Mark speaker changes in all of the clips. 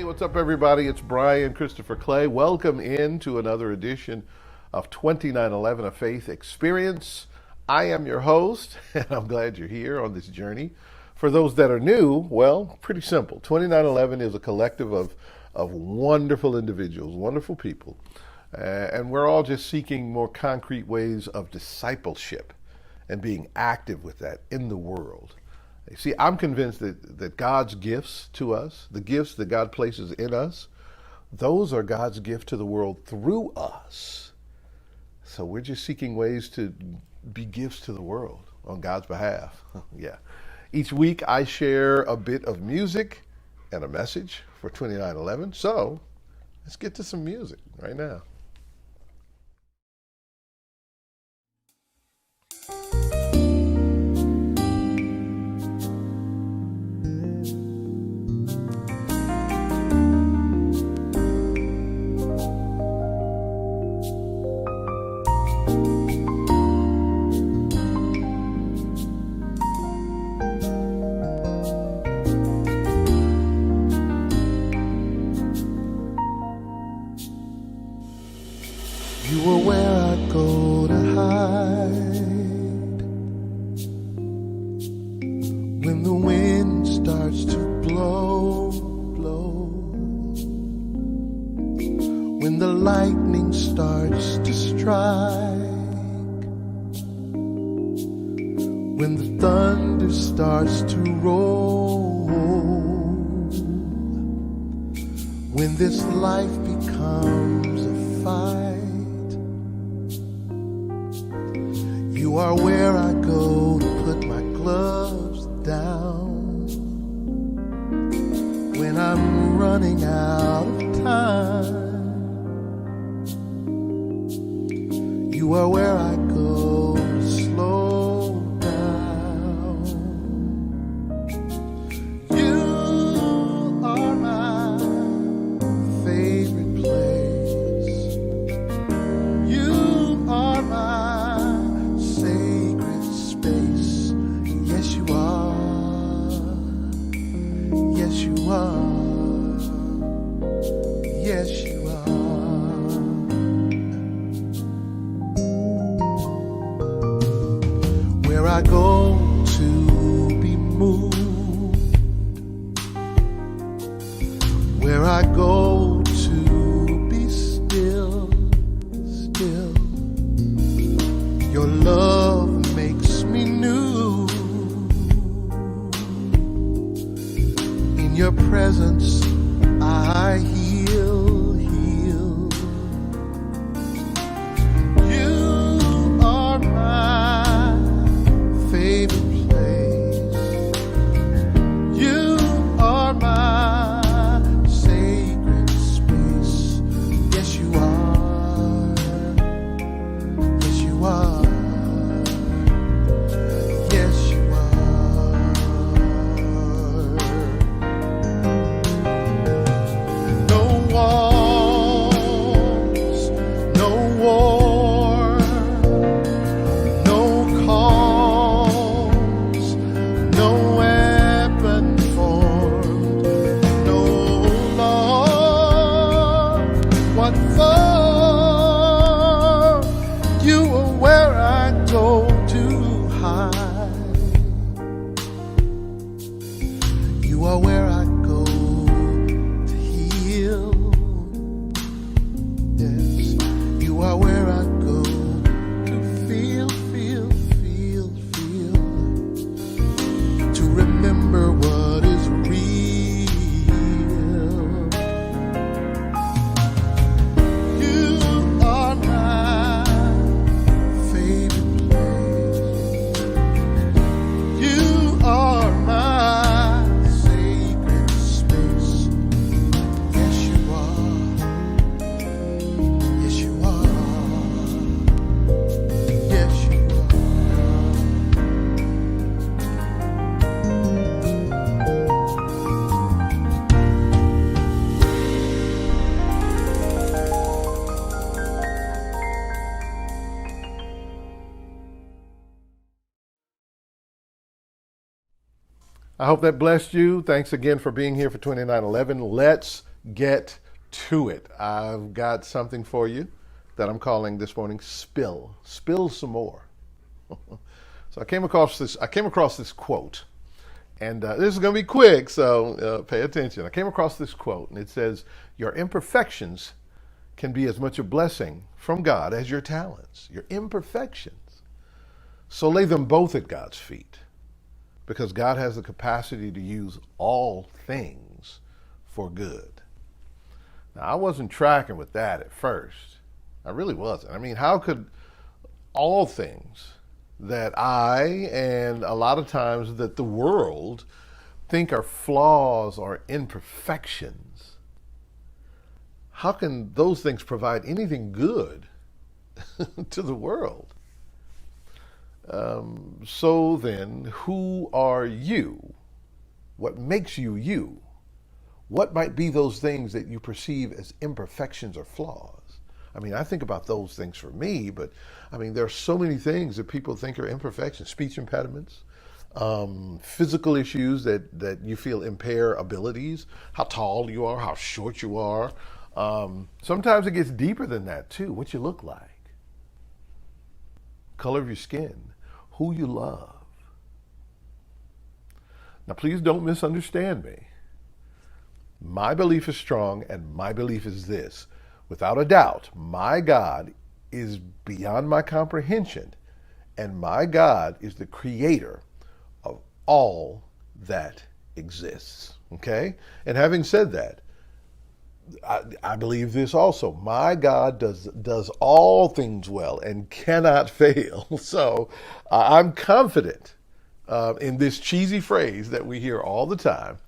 Speaker 1: Hey, what's up, everybody? It's Brian Christopher Clay. Welcome into another edition of 2911, A Faith Experience. I am your host, and I'm glad you're here on this journey. For those that are new, well, pretty simple. 2911 is a collective of wonderful individuals, wonderful people, and we're all just seeking more concrete ways of discipleship and being active with that in the world. You see, I'm convinced that God's gifts to us, the gifts that God places in us, those are God's gift to the world through us. So we're just seeking ways to be gifts to the world on God's behalf. Yeah. Each week I share a bit of music and a message for 2911. So let's get to some music right now. You are where I go to hide when the wind starts to blow, when the lightning starts to strike, when the thunder starts to roll, when this life becomes a fight. You are where I go to put my gloves down when I'm running out of time. You are where I go to slow down. You are my favorite place. You are my you are, yes you are. Where I go to be moved, where I go to be still, your love makes me new. In your presence I heal. You are my favorite place. You are my sacred space. Yes you are. Yes you are. Yes you are. No walls, no war, no cause, no weapon formed, no law. What for? You are where I go to hide. You are where I go to heal. Yes, you are where I go to feel, to remember what is real. You are my favorite place. You are my sacred space. Yes you are. Yes you are. Yes you I hope that blessed you. Thanks again for being here for 2911. Let's get to it. I've got something for you that I'm calling this morning Spill. Spill some more. So I came across this quote, and this is going to be quick, so pay attention. I came across this quote, and it says, "Your imperfections can be as much a blessing from God as your talents." Your imperfections. So lay them both at God's feet, because God has the capacity to use all things for good. Now, I wasn't tracking with that at first. I really wasn't. I mean, how could all things that I and a lot of times that the world think are flaws or imperfections, how can those things provide anything good to the world? So then, who are you? What makes you you? What might be those things that you perceive as imperfections or flaws? I mean, I think about those things for me, but I mean, there are so many things that people think are imperfections: speech impediments, physical issues that you feel impair abilities, how tall you are, how short you are. Sometimes it gets deeper than that too. What you look like, color of your skin, who you love. Now, please don't misunderstand me. My belief is strong, and my belief is this. Without a doubt, my God is beyond my comprehension, and my God is the creator of all that exists. Okay? And having said that, I believe this also. My God does all things well and cannot fail. So I'm confident in this cheesy phrase that we hear all the time: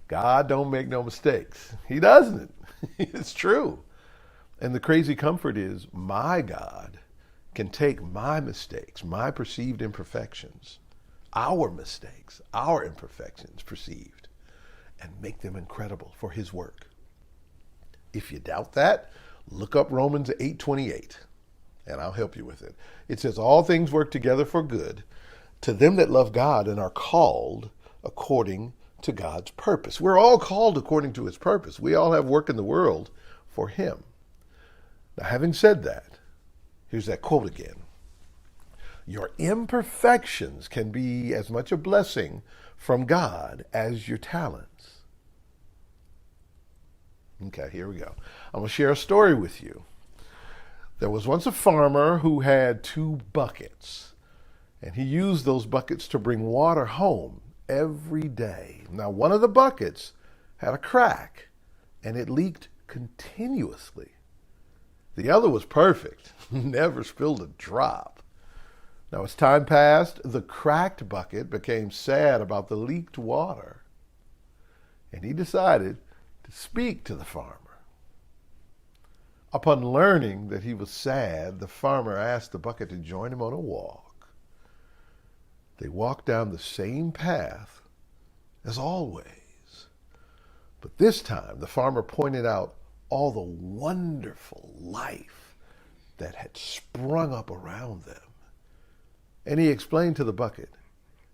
Speaker 1: God don't make no mistakes. He doesn't. It's true. And the crazy comfort is my God can take my mistakes, my perceived imperfections, our mistakes, our imperfections perceived, and make them incredible for his work. If you doubt that, look up Romans 8:28, and I'll help you with it. It says, "All things work together for good to them that love God and are called according to God's purpose." We're all called according to his purpose. We all have work in the world for him. Now, having said that, here's that quote again. Your imperfections can be as much a blessing from God as your talents. Okay, here we go. I'm going to share a story with you. There was once a farmer who had 2 buckets, and he used those buckets to bring water home every day. Now, one of the buckets had a crack, and it leaked continuously. The other was perfect, never spilled a drop. Now, as time passed, the cracked bucket became sad about the leaked water, and he decided to speak to the farmer. Upon learning that he was sad, the farmer asked the bucket to join him on a walk. They walked down the same path as always, but this time the farmer pointed out all the wonderful life that had sprung up around them. And he explained to the bucket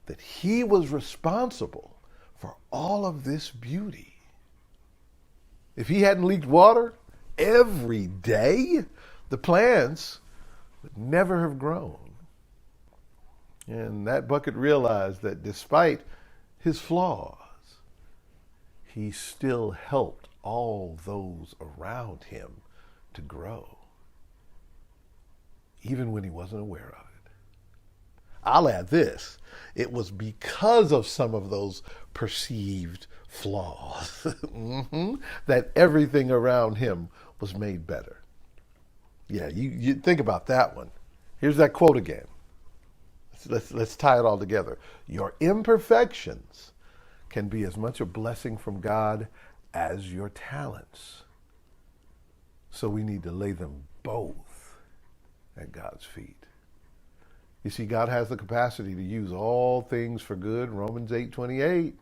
Speaker 1: that he was responsible for all of this beauty. If he hadn't leaked water every day, the plants would never have grown. And that bucket realized that despite his flaws, he still helped all those around him to grow, even when he wasn't aware of it. I'll add this. It was because of some of those perceived flaws that everything around him was made better. Yeah, you think about that one. Here's that quote again. Let's tie it all together. Your imperfections can be as much a blessing from God as your talents. So we need to lay them both at God's feet. You see, God has the capacity to use all things for good. Romans 8:28.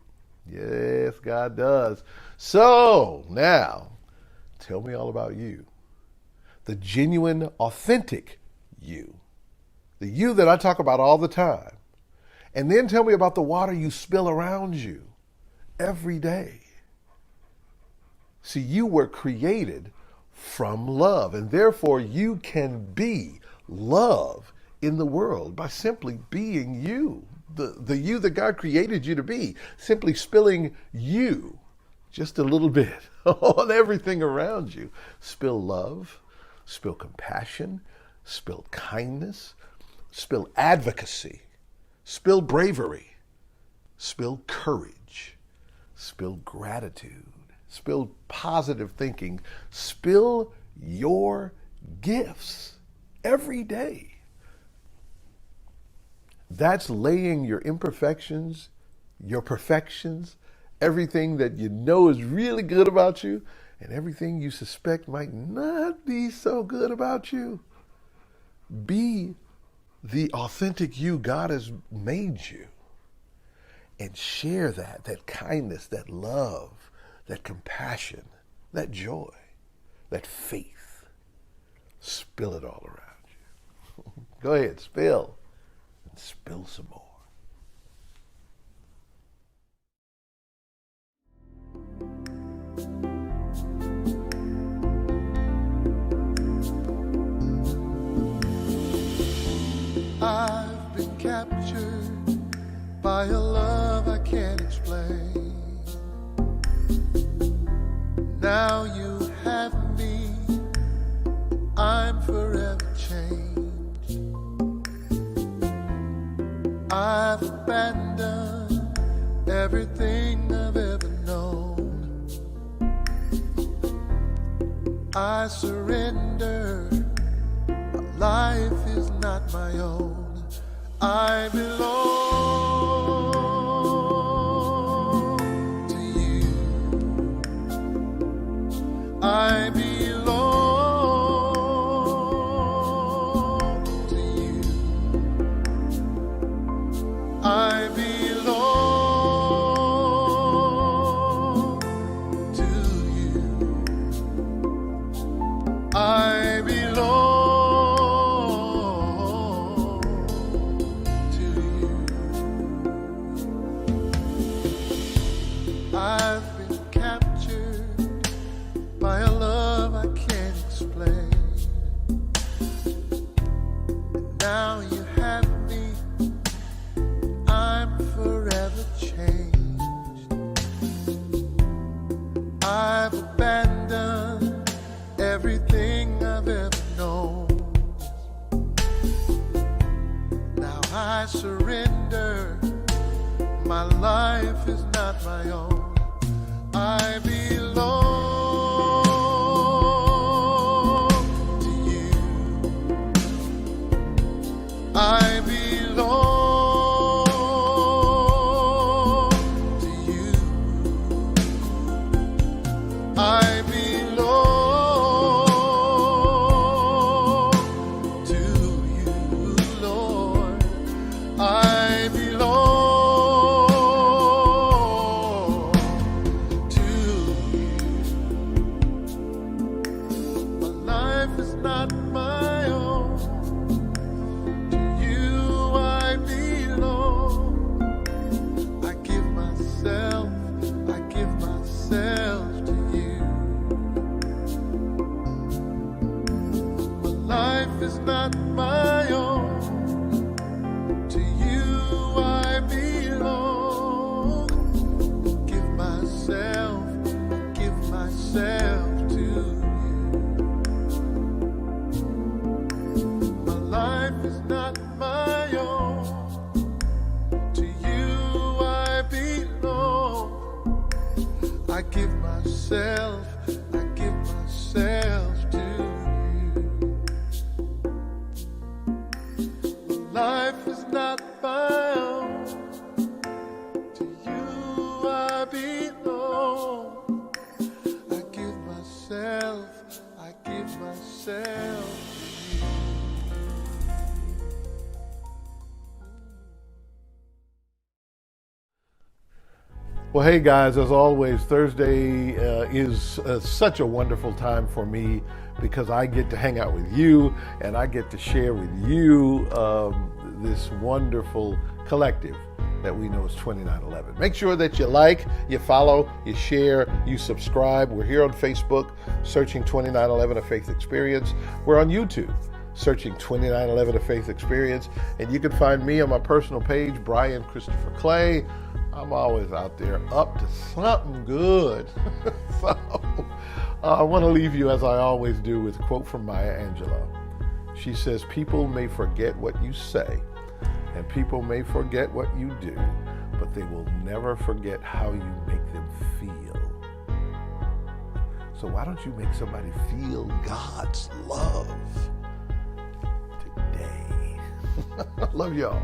Speaker 1: Yes, God does. So now, tell me all about you. The genuine, authentic you. The you that I talk about all the time. And then tell me about the water you spill around you every day. See, you were created from love, and therefore you can be love in the world by simply being you, the you that God created you to be, simply spilling you just a little bit on everything around you. Spill love, spill compassion, spill kindness, spill advocacy, spill bravery, spill courage, spill gratitude, spill positive thinking, spill your gifts every day. That's laying your imperfections, your perfections, everything that you know is really good about you, and everything you suspect might not be so good about you. Be the authentic you God has made you, and share that kindness, that love, that compassion, that joy, that faith. Spill it all around you. Go ahead, spill, and spill some more.
Speaker 2: I've been captured by a love I can't explain. Now you have me, I'm forever changed. I've abandoned everything I've ever known. I surrender, my life is not my own. I belong to you. I belong to you. I belong to you. I belong. I've been captured by a love I can't explain. And now you have me, I'm forever changed. I've abandoned everything I've ever known. Now I surrender, my life is not my own. I belong to you. I belong to you. I belong to you, Lord. I belong. Is not my own. To you I belong. I give myself to you. My life is not my own. To you I belong. Give myself to you. Life is not my own. To you I belong. I give myself to you. Life is not my own. To you I belong. I give myself to you.
Speaker 1: Well, hey guys, as always, Thursday is such a wonderful time for me because I get to hang out with you and I get to share with you this wonderful collective that we know is 2911. Make sure that you like, you follow, you share, you subscribe. We're here on Facebook, searching 2911 A Faith Experience. We're on YouTube, searching 2911 A Faith Experience. And you can find me on my personal page, Brian Christopher Clay. I'm always out there up to something good. So I want to leave you, as I always do, with a quote from Maya Angelou. She says, "People may forget what you say, and people may forget what you do, but they will never forget how you make them feel." So why don't you make somebody feel God's love today? Love y'all.